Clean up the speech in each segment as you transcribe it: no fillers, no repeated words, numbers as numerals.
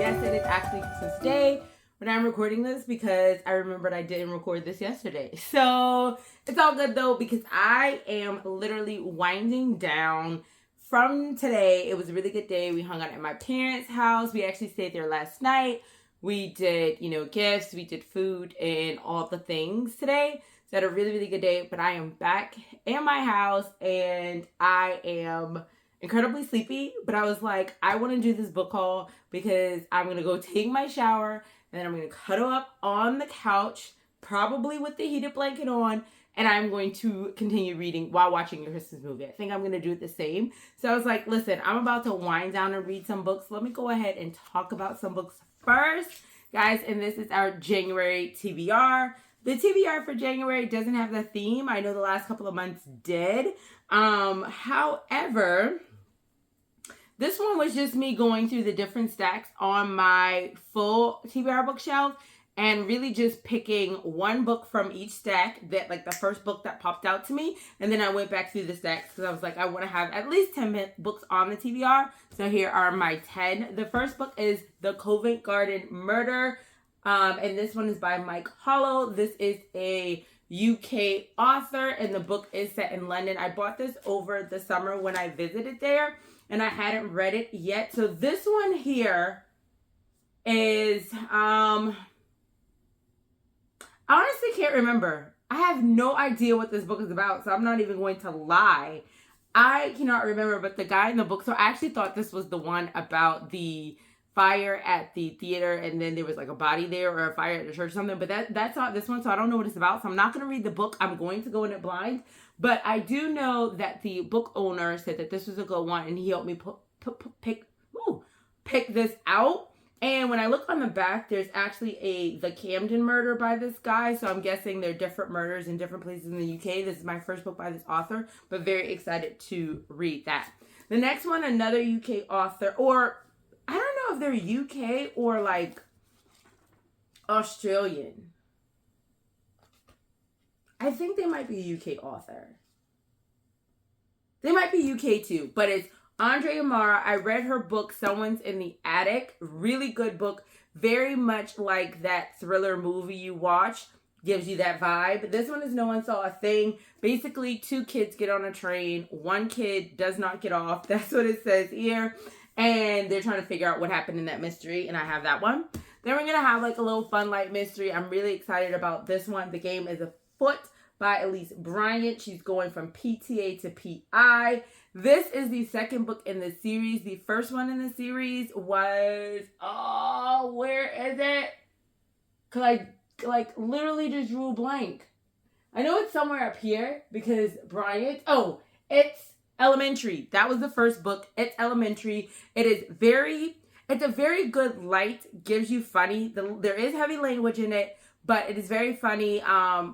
Yes, it is actually Christmas Day when I'm recording this because I remembered I didn't record this yesterday. So it's all good though because I am literally winding down from today. It was a really good day. We hung out at my parents' house. We actually stayed there last night. We did, gifts. We did food and all the things today. So I had a really, really good day. But I am back in my house and I am incredibly sleepy, but I was like, I want to do this book haul because I'm going to go take my shower and then I'm going to cuddle up on the couch, probably with the heated blanket on, and I'm going to continue reading while watching a Christmas movie. I think I'm going to do it the same. So I was like, listen, I'm about to wind down and read some books. Let me go ahead and talk about some books first, guys, and this is our January TBR. The TBR for January doesn't have the theme. I know the last couple of months did. However, this one was just me going through the different stacks on my full TBR bookshelf and really just picking one book from each stack that, like, the first book that popped out to me. And then I went back through the stacks because I was like, I want to have at least 10 books on the TBR. So here are my 10. The first book is The Covent Garden Murder. And this one is by Mike Hollow. This is a UK author and the book is set in London. I bought this over the summer when I visited there. And I hadn't read it yet. So this one here is, I honestly can't remember. I have no idea what this book is about. So I'm not even going to lie. I cannot remember, but the guy in the book, so I actually thought this was the one about the fire at the theater. And then there was like a body there or a fire at the church or something. But that's not this one. So I don't know what it's about. So I'm not going to read the book. I'm going to go in it blind. But I do know that the book owner said that this was a good one, and he helped me pick this out. And when I look on the back, there's actually The Camden Murder by this guy. So I'm guessing there are different murders in different places in the UK. This is my first book by this author, but very excited to read that. The next one, another UK author, or I don't know if they're UK or like Australian. I think they might be a UK author. They might be UK too, but it's Andrea. I read her book, Someone's in the Attic. Really good book. Very much like that thriller movie you watch. Gives you that vibe. This one is No One Saw a Thing. Basically, two kids get on a train. One kid does not get off. That's what it says here. And they're trying to figure out what happened in that mystery. And I have that one. Then we're going to have like a little fun light mystery. I'm really excited about this one. The Game is Afoot by Eliza Bryant. She's going from PTA to PI. This is the second book in the series. The first one in the series was, where is it? Cause I literally just drew a blank. I know it's somewhere up here because Bryant, it's Elementary. That was the first book. It's Elementary. It's a very good light, gives you funny. There is heavy language in it, but it is very funny.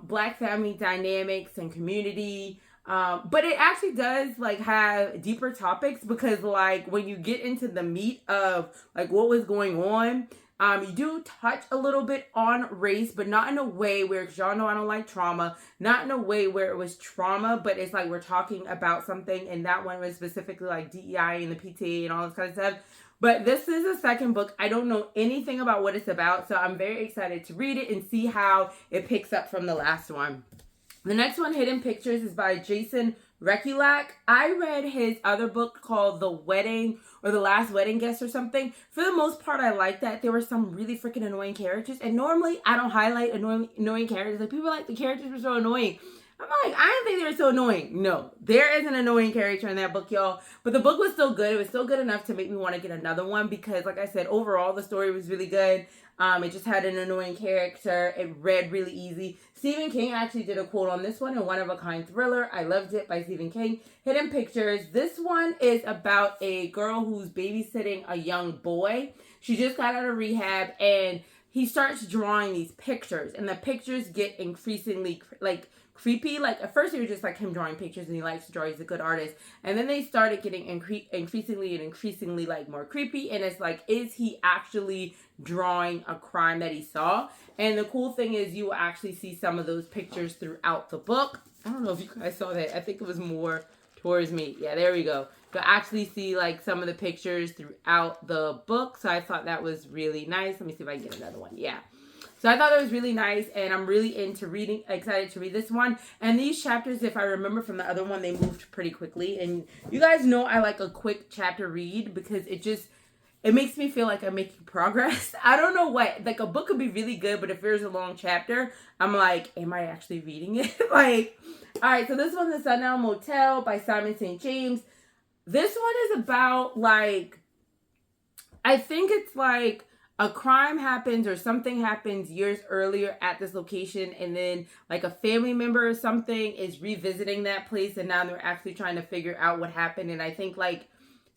Black family dynamics and community. But it actually does like have deeper topics because like when you get into the meat of like what was going on, you do touch a little bit on race, but not in a way where, because y'all know I don't like trauma, not in a way where it was trauma, but it's like we're talking about something, and that one was specifically like DEI and the PTA and all this kind of stuff. But this is the second book. I don't know anything about what it's about, so I'm very excited to read it and see how it picks up from the last one. The next one, Hidden Pictures, is by Jason Rekulak. I read his other book called The Wedding or The Last Wedding Guest or something. For the most part, I like that. There were some really freaking annoying characters. And normally, I don't highlight annoying characters. Like, people are like, the characters were so annoying. I'm like, I didn't think they were so annoying. No, there is an annoying character in that book, y'all. But the book was still good. It was still good enough to make me want to get another one because, like I said, overall, the story was really good. It just had an annoying character. It read really easy. Stephen King actually did a quote on this one, a one-of-a-kind thriller. I loved it, by Stephen King. Hidden Pictures. This one is about a girl who's babysitting a young boy. She just got out of rehab, and he starts drawing these pictures, and the pictures get increasingly creepy. Like at first it was just like him drawing pictures and he likes to draw, he's a good artist, and then they started getting increasingly like more creepy, and it's like, is he actually drawing a crime that he saw? And the cool thing is you will actually see some of those pictures throughout the book. I don't know if you guys saw that. I think it was more towards me. Yeah, there we go. you'll actually see like some of the pictures throughout the book. So I thought that was really nice. Let me see if I can get another one. Yeah. So I thought it was really nice, and I'm really excited to read this one. And these chapters, if I remember from the other one, they moved pretty quickly. And you guys know I like a quick chapter read because it makes me feel like I'm making progress. I don't know what, like a book could be really good, but if there's a long chapter, I'm like, am I actually reading it? Like, all right, so this one's The Sundown Motel by Simon St. James. This one is about like, I think it's like, a crime happens or something happens years earlier at this location, and then like a family member or something is revisiting that place, and now they're actually trying to figure out what happened. And I think like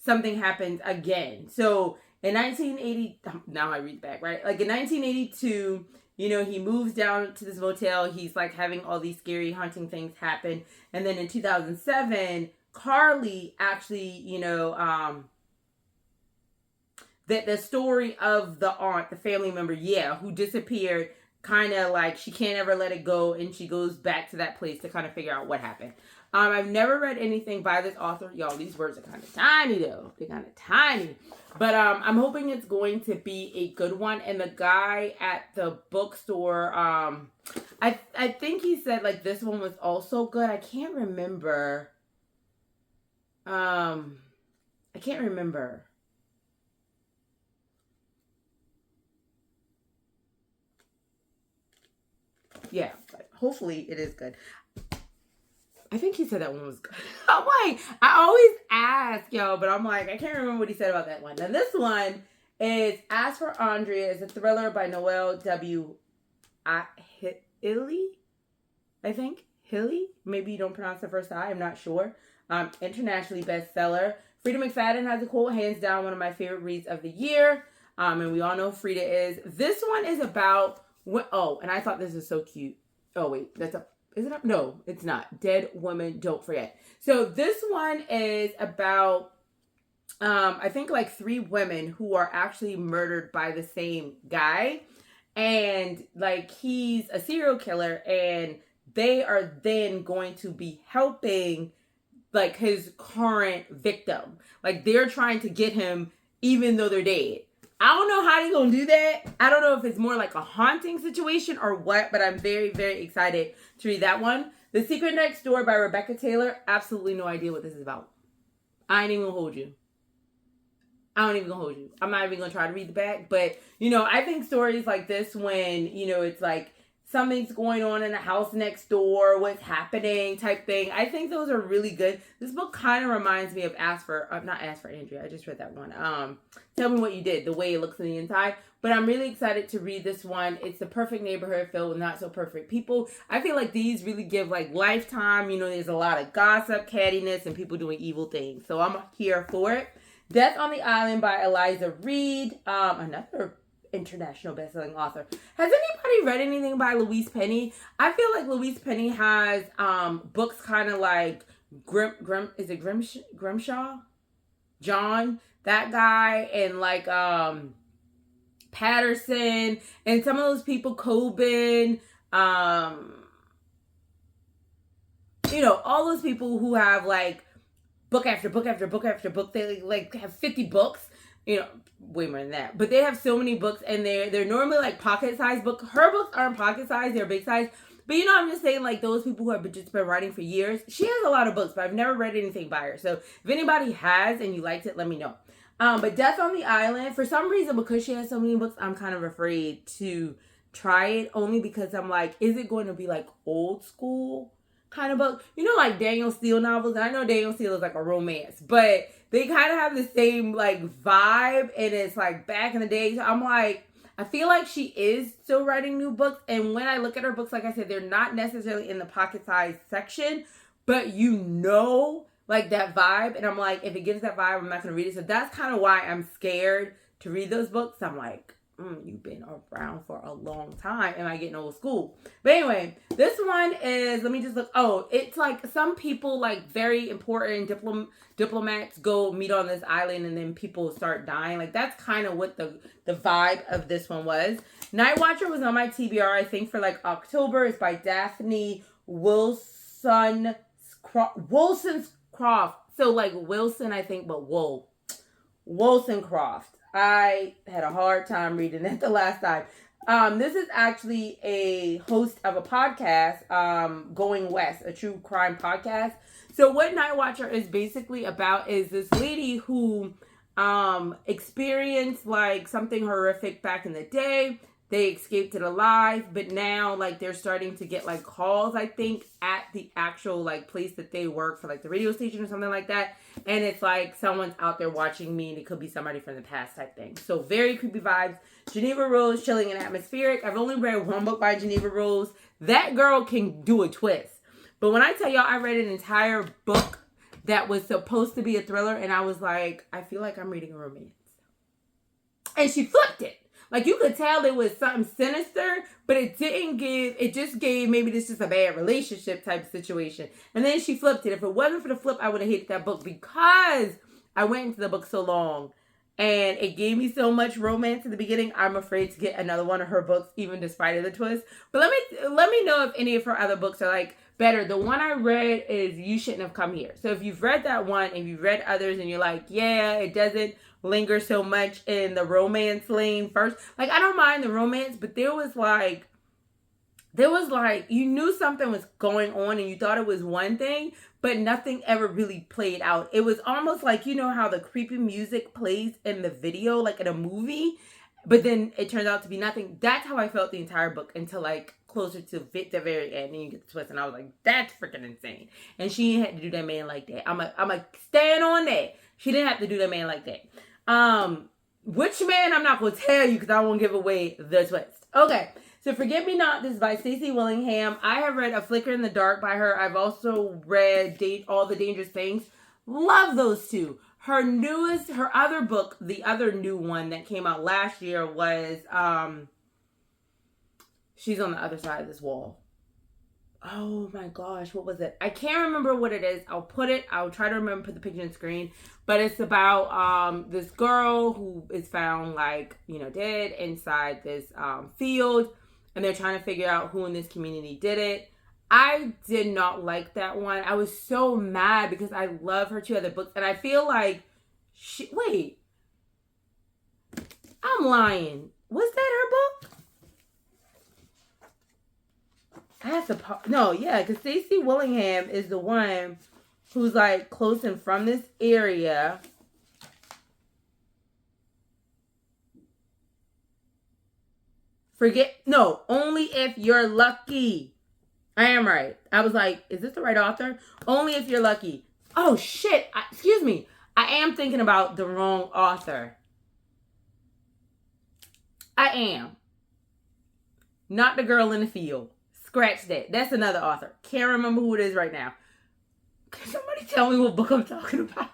something happens again. So in 1980, now I read back, right? Like in 1982, you know, he moves down to this motel. He's like having all these scary haunting things happen. And then in 2007, Carly actually, you know, that the story of the aunt, the family member, who disappeared, kind of like she can't ever let it go, and she goes back to that place to kind of figure out what happened. I've never read anything by this author. Y'all, these words are kind of tiny though. They're kind of tiny. But I'm hoping it's going to be a good one. And the guy at the bookstore, I think he said like this one was also good. I can't remember. I can't remember. Yeah, but hopefully it is good. I think he said that one was good. I'm like, I always ask, y'all, but I'm like, I can't remember what he said about that one. Now, this one is As for Andrea. It's a thriller by Noelle W. Ihli, I think. Ihli? Maybe you don't pronounce the first I. I'm not sure. Internationally bestseller. Frida McFadden has a quote, hands down, one of my favorite reads of the year. And we all know Frida is. This one is about... Oh, and I thought this was so cute. Oh, wait. Is it? No, it's not. Dead Woman Don't Forget. So this one is about, I think like 3 women who are actually murdered by the same guy. And like he's a serial killer, and they are then going to be helping like his current victim. Like they're trying to get him even though they're dead. I don't know how they're going to do that. I don't know if it's more like a haunting situation or what, but I'm very, very excited to read that one. The Secret Next Door by Rebecca Taylor. Absolutely no idea what this is about. I ain't even going to hold you. I don't even going to hold you. I'm not even going to try to read the back. But, you know, I think stories like this when, you know, it's like something's going on in the house next door, what's happening type thing. I think those are really good. This book kind of reminds me of not Ask for Andrea. I just read that one. Tell Me What You Did, the way it looks on the inside. But I'm really excited to read this one. It's the perfect neighborhood filled with not so perfect people. I feel like these really give like Lifetime. You know, there's a lot of gossip, cattiness, and people doing evil things. So I'm here for it. Death on the Island by Eliza Reid. Another international bestselling author. Has anybody read anything by Louise Penny? I feel like Louise Penny has books kind of like Grimshaw? John, that guy, and like Patterson, and some of those people, Coben, you know, all those people who have like book after book after book after book. They like have 50 books. You know, way more than that. But they have so many books, and they're normally like pocket-sized books. Her books aren't pocket-sized, they're big-sized. But you know, I'm just saying, like, those people who have just been writing for years. She has a lot of books, but I've never read anything by her. So if anybody has and you liked it, let me know. But Death on the Island, for some reason, because she has so many books, I'm kind of afraid to try it. Only because I'm like, is it going to be like old school kind of book? You know, like Danielle Steele novels. And I know Danielle Steele is like a romance, but they kind of have the same like vibe, and it's like back in the day. So I'm like, I feel like she is still writing new books. And when I look at her books, like I said, they're not necessarily in the pocket size section, but you know, like that vibe. And I'm like, if it gives that vibe, I'm not going to read it. So that's kind of why I'm scared to read those books. I'm like, you've been around for a long time. Am I getting old school? But anyway, this one is, let me just look. Oh, it's like some people, like very important diplomats go meet on this island, and then people start dying. Like that's kind of what the vibe of this one was. Night Watcher was on my TBR, I think, for like October. It's by Daphne Woolsoncroft. So like Wilson, I think, but Woolsoncroft. I had a hard time reading it the last time. This is actually a host of a podcast, Going West, a true crime podcast. So what Night Watcher is basically about is this lady who experienced like something horrific back in the day. They escaped it alive, but now like they're starting to get like calls, I think, at the actual like place that they work for, like the radio station or something like that. And it's like someone's out there watching me, and it could be somebody from the past type thing. So very creepy vibes. Geneva Rose, chilling and atmospheric. I've only read one book by Geneva Rose. That girl can do a twist. But when I tell y'all I read an entire book that was supposed to be a thriller, and I was like, I feel like I'm reading a romance. And she flipped it. Like, you could tell there was something sinister, but it just gave maybe this is a bad relationship type of situation. And then she flipped it. If it wasn't for the flip, I would have hated that book because I went into the book so long and it gave me so much romance in the beginning. I'm afraid to get another one of her books, even despite of the twist. But let me know if any of her other books are like better. The one I read is You Shouldn't Have Come Here. So if you've read that one and you've read others and you're like, yeah, it doesn't linger so much in the romance lane first. Like, I don't mind the romance, but there was like, you knew something was going on and you thought it was one thing, but nothing ever really played out. It was almost like, you know how the creepy music plays in the video, like in a movie, but then it turns out to be nothing. That's how I felt the entire book until like closer to the very end, and you get the twist, and I was like, that's freaking insane. And she had to do that man like that. I'm like stand on that. She didn't have to do that man like that. Which man I'm not going to tell you because I won't give away the twist. Okay, so Forget Me Not. This is by Stacey Willingham. I have read A Flicker in the Dark by her. I've also read All the Dangerous Things. Love those two. Her other book, the other new one that came out last year was She's on the Other Side of This Wall. Oh my gosh, what was it? I can't remember what it is. I'll try to remember, put the picture on the screen. But it's about this girl who is found like, dead inside this field. And they're trying to figure out who in this community did it. I did not like that one. I was so mad because I love her two other books. And I feel like, wait, I'm lying. Was that her book? Because Stacey Willingham is the one who's like close and from this area. Only If You're Lucky. I am right. I was like, is this the right author? Only If You're Lucky. Oh shit. Excuse me. I am thinking about the wrong author. I am. Not The Girl in the Field. Scratch that. That's another author. Can't remember who it is right now. Can somebody tell me what book I'm talking about?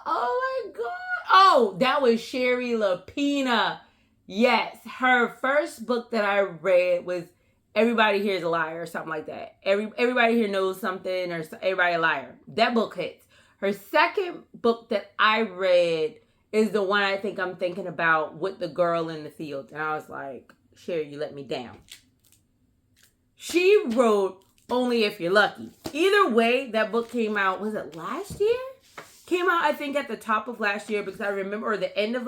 Oh my God. Oh, that was Sherry Lapina. Yes. Her first book that I read was Everybody Here is a Liar or something like that. Everybody Here Knows Something or Everybody a Liar. That book hits. Her second book that I read is the one I think I'm thinking about, With the Girl in the Field. And I was like, Sherry, you let me down. She wrote Only If You're Lucky. Either way, that book came out, was it last year? Came out, I think, at the top of last year because I remember, or the end of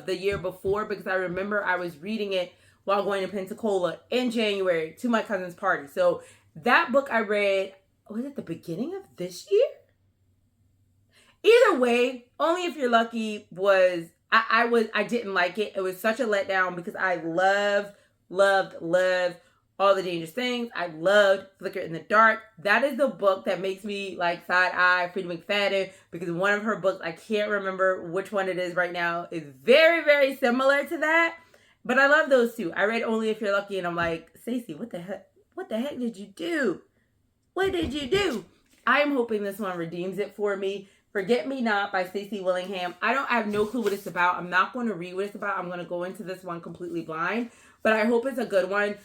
the year before, because I remember I was reading it while going to Pensacola in January to my cousin's party. So that book I read, was it the beginning of this year? Either way, Only If You're Lucky was, I didn't like it. It was such a letdown because I loved All the Dangerous Things. I loved Flicker in the Dark. That is the book that makes me like side eye Freida McFadden because one of her books, I can't remember which one it is right now, is very, very similar to that. But I love those two. I read Only If You're Lucky and I'm like, Stacey, what the heck did you do? What did you do? I am hoping this one redeems it for me. Forget Me Not by Stacey Willingham. I have no clue what it's about. I'm not going to read what it's about. I'm going to go into this one completely blind. But I hope it's a good one.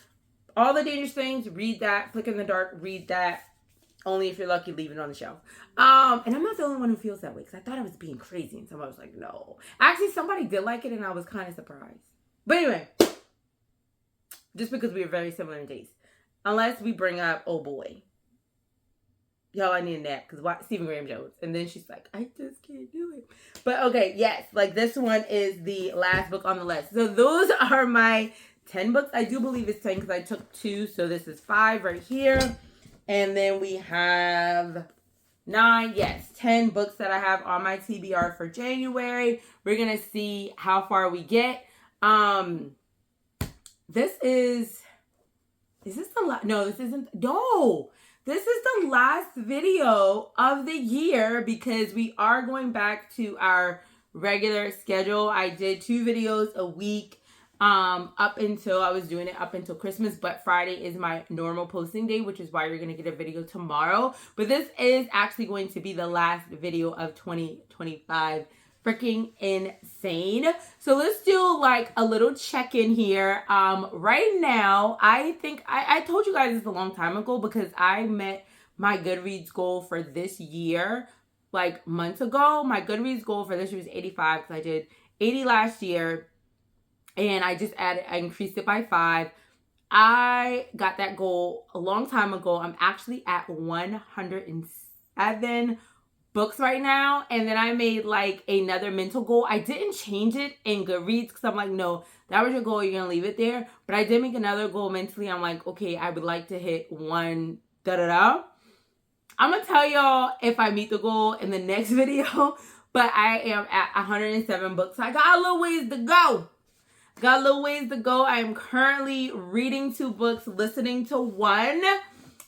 All the Dangerous Things, read that. Flicker in the Dark, read that. Only If You're Lucky, leave it on the shelf. And I'm not the only one who feels that way because I thought I was being crazy. And somebody was like, no. Actually, somebody did like it and I was kind of surprised. But anyway, just because we are very similar in taste. Unless we bring up Oh Boy. y'all, I need a nap because Stephen Graham Jones. And then she's like, I just can't do it. But okay, yes, like this one is the last book on the list. So those are my 10 books. I do believe it's 10 because I took 2. So this is 5 right here. And then we have 9, yes, 10 books that I have on my TBR for January. We're going to see how far we get. This is this the last? No, this isn't. No, this is the last video of the year because we are going back to our regular schedule. I did 2 videos a week up until I was doing it up until Christmas, but Friday is my normal posting day, which is why you're going to get a video tomorrow. But this is actually going to be the last video of 2025. Freaking insane. So let's do like a little check-in here. Right now, I think I told you guys this a long time ago because I met my Goodreads goal for this year like months ago. My Goodreads goal for this year was 85 because I did 80 last year. And I increased it by 5. I got that goal a long time ago. I'm actually at 107 books right now. And then I made like another mental goal. I didn't change it in Goodreads because I'm like, no, that was your goal. You're going to leave it there. But I did make another goal mentally. I'm like, okay, I would like to hit 1 da-da-da. I'm going to tell y'all if I meet the goal in the next video. But I am at 107 books. So I got a little ways to go. Got a little ways to go. I am currently reading 2 books, listening to 1.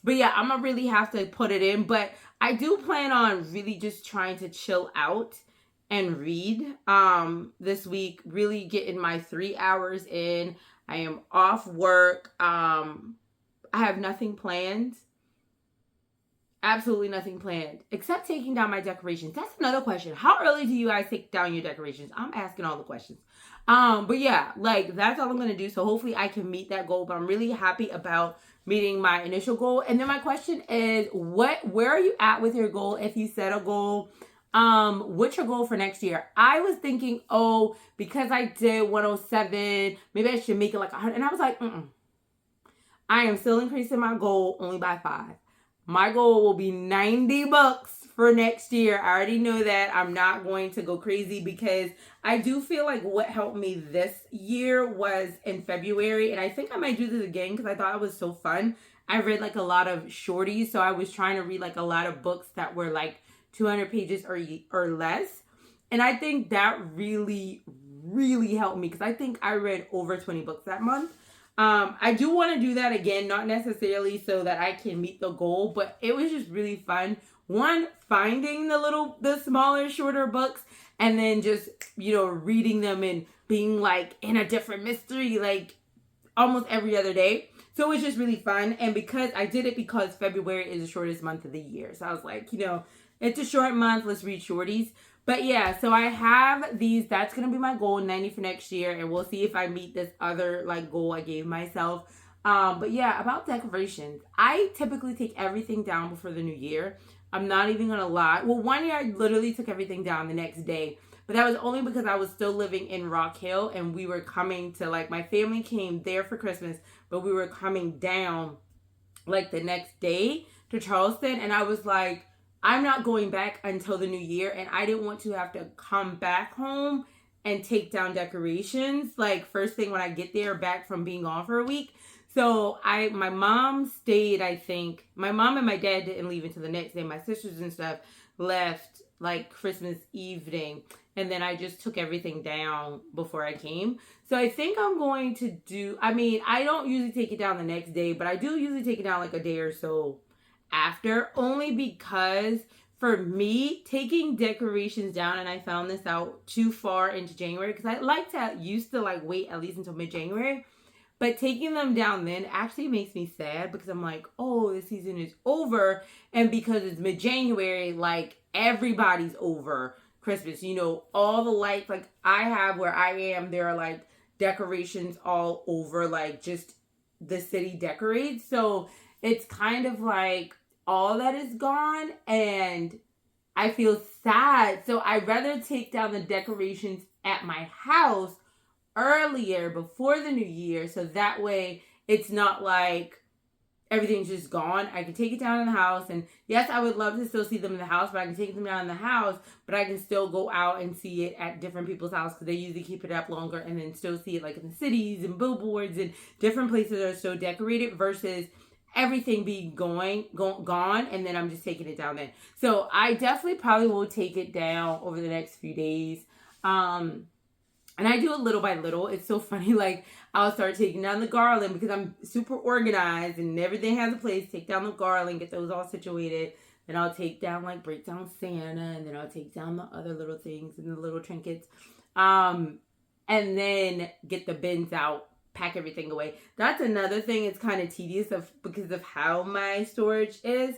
But yeah, I'm going to really have to put it in. But I do plan on really just trying to chill out and read this week. Really getting my 3 hours in. I am off work. I have nothing planned. Absolutely nothing planned. Except taking down my decorations. That's another question. How early do you guys take down your decorations? I'm asking all the questions. But yeah, like that's all I'm going to do. So hopefully I can meet that goal, but I'm really happy about meeting my initial goal. And then my question is where are you at with your goal? If you set a goal, what's your goal for next year? I was thinking, because I did 107, maybe I should make it like 100. And I was like, I am still increasing my goal only by 5. My goal will be 90 books for next year. I already know that. I'm not going to go crazy because I do feel like what helped me this year was in February. And I think I might do this again because I thought it was so fun. I read like a lot of shorties. So I was trying to read like a lot of books that were like 200 pages or less. And I think that really, really helped me because I think I read over 20 books that month. I do want to do that again, not necessarily so that I can meet the goal, but it was just really fun. One, finding the smaller, shorter books, and then just, reading them and being like in a different mystery, like almost every other day. So it was just really fun. And because I did it because February is the shortest month of the year. So I was like, it's a short month. Let's read shorties. But yeah, so I have these. That's going to be my goal, 90 for next year. And we'll see if I meet this other goal I gave myself. But yeah, about decorations. I typically take everything down before the new year. I'm not even going to lie. Well, one year I literally took everything down the next day. But that was only because I was still living in Rock Hill. And we were coming to my family came there for Christmas. But we were coming down the next day to Charleston. And I was like, I'm not going back until the new year, and I didn't want to have to come back home and take down decorations first thing when I get there back from being gone for a week. So my mom stayed, I think. My mom and my dad didn't leave until the next day. My sisters and stuff left Christmas evening, and then I just took everything down before I came. So I think I'm going to do, I don't usually take it down the next day, but I do usually take it down a day or so after, only because for me, taking decorations down, and I found this out too far into January, because I used to wait at least until mid-January, but taking them down then actually makes me sad, because I'm like, the season is over, and because it's mid-January, everybody's over Christmas, all the lights, I have where I am, there are decorations all over, just the city decorates, so it's kind of all that is gone, and I feel sad. So I'd rather take down the decorations at my house earlier before the new year, so that way it's not everything's just gone. I can take it down in the house, and yes, I would love to still see them in the house, but I can take them down in the house, but I can still go out and see it at different people's house because they usually keep it up longer, and then still see it like in the cities and billboards and different places that are so decorated versus everything being gone, and then I'm just taking it down then. So I definitely probably will take it down over the next few days. And I do it little by little. It's so funny. Like, I'll start taking down the garland because I'm super organized and everything has a place. Take down the garland, get those all situated. Then I'll take down, like, break down Santa. And then I'll take down the other little things and the little trinkets. And then get the bins out, pack everything away. That's another thing. It's kind of tedious because of how my storage is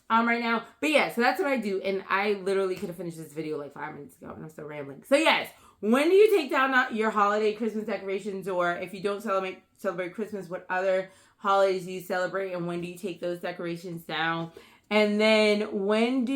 right now. But yeah, so that's what I do. And I literally could have finished this video like 5 minutes ago and I'm still rambling. So yes. When do you take down your holiday Christmas decorations, or if you don't celebrate Christmas, what other holidays do you celebrate, and when do you take those decorations down? And then what's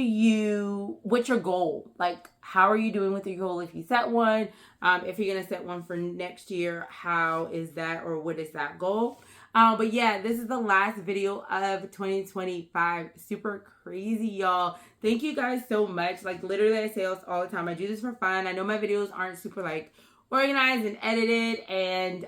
your goal? Like, how are you doing with your goal if you set one? If you're going to set one for next year, how is that, or what is that goal? But yeah, this is the last video of 2025. Super crazy, y'all. Thank you guys so much. Like, literally, I say this all the time. I do this for fun. I know my videos aren't super, like, organized and edited, and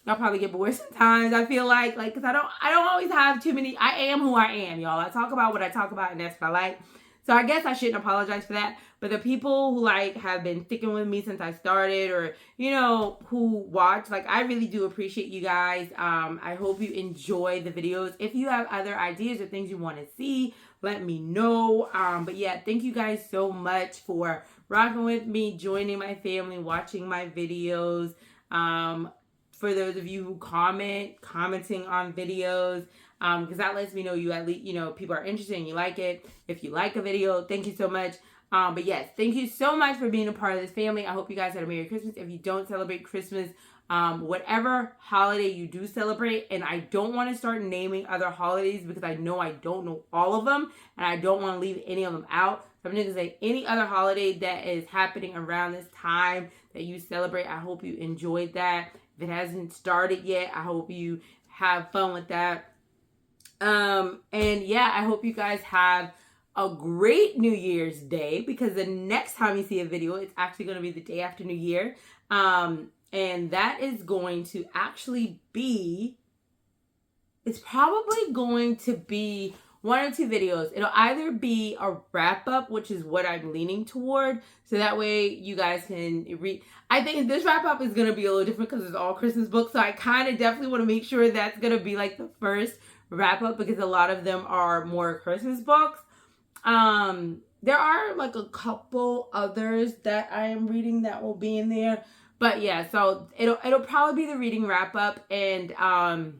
y'all probably get bored sometimes, I feel like, because I don't always have too many. I am who I am, y'all. I talk about what I talk about, and that's what I like. So I guess I shouldn't apologize for that. But the people who, like, have been sticking with me since I started, or, you know, who watch, like, I really do appreciate you guys. I hope you enjoy the videos. If you have other ideas or things you want to see, let me know. But yeah, thank you guys so much for rocking with me, joining my family, watching my videos. For those of you who commenting on videos, because that lets me know you at least, you know, people are interested and you like it. If you like a video, thank you so much. But yes, thank you so much for being a part of this family. I hope you guys had a Merry Christmas. If you don't celebrate Christmas, whatever holiday you do celebrate, and I don't want to start naming other holidays because I know I don't know all of them, and I don't want to leave any of them out. So I'm going to say any other holiday that is happening around this time that you celebrate, I hope you enjoyed that. If it hasn't started yet, I hope you have fun with that. And yeah, I hope you guys have a great New Year's Day, because the next time you see a video, it's actually going to be the day after New Year. And that is going to actually be, it's probably going to be one or two videos. It'll either be a wrap up, which is what I'm leaning toward, so that way you guys can read. I think this wrap up is going to be a little different because it's all Christmas books, so I kind of definitely want to make sure that's going to be like the first wrap up, because a lot of them are more Christmas books. There are like a couple others that I am reading that will be in there, but yeah, so it'll probably be the reading wrap up. And I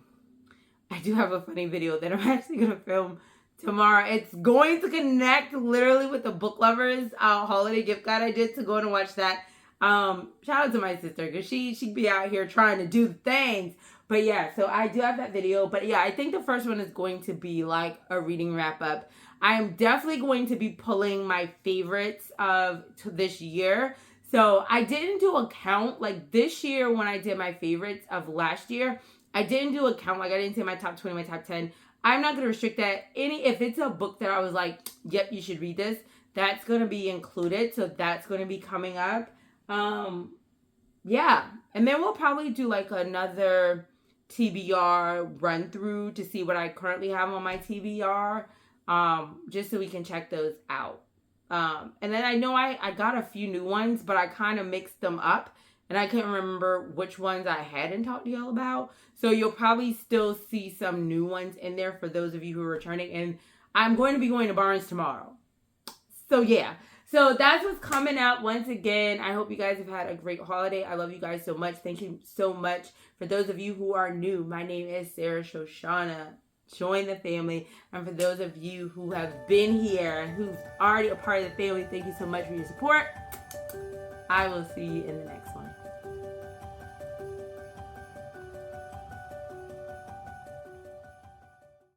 do have a funny video that I'm actually gonna film tomorrow. It's going to connect literally with the book lovers holiday gift guide I did, to go and watch that. Shout out to my sister, because she'd be out here trying to do things. But yeah, so I do have that video. But yeah, I think the first one is going to be like a reading wrap up. I am definitely going to be pulling my favorites of this year. So I didn't do a count. Like this year when I did my favorites of last year, I didn't do a count. Like I didn't say my top 20, my top 10. I'm not going to restrict that. If it's a book that I was like, yep, you should read this, that's going to be included. So that's going to be coming up. Yeah. And then we'll probably do like another TBR run through to see what I currently have on my TBR. Just so we can check those out. And then I know I got a few new ones, but I kind of mixed them up, and I can't remember which ones I hadn't talked to y'all about. So you'll probably still see some new ones in there for those of you who are returning. And I'm going to be going to Barnes tomorrow. So yeah. So that's what's coming up. Once again, I hope you guys have had a great holiday. I love you guys so much. Thank you so much. For those of you who are new, my name is Sarah Sho'Shanna. Join the family. And for those of you who have been here and who's already a part of the family, thank you so much for your support. I will see you in the next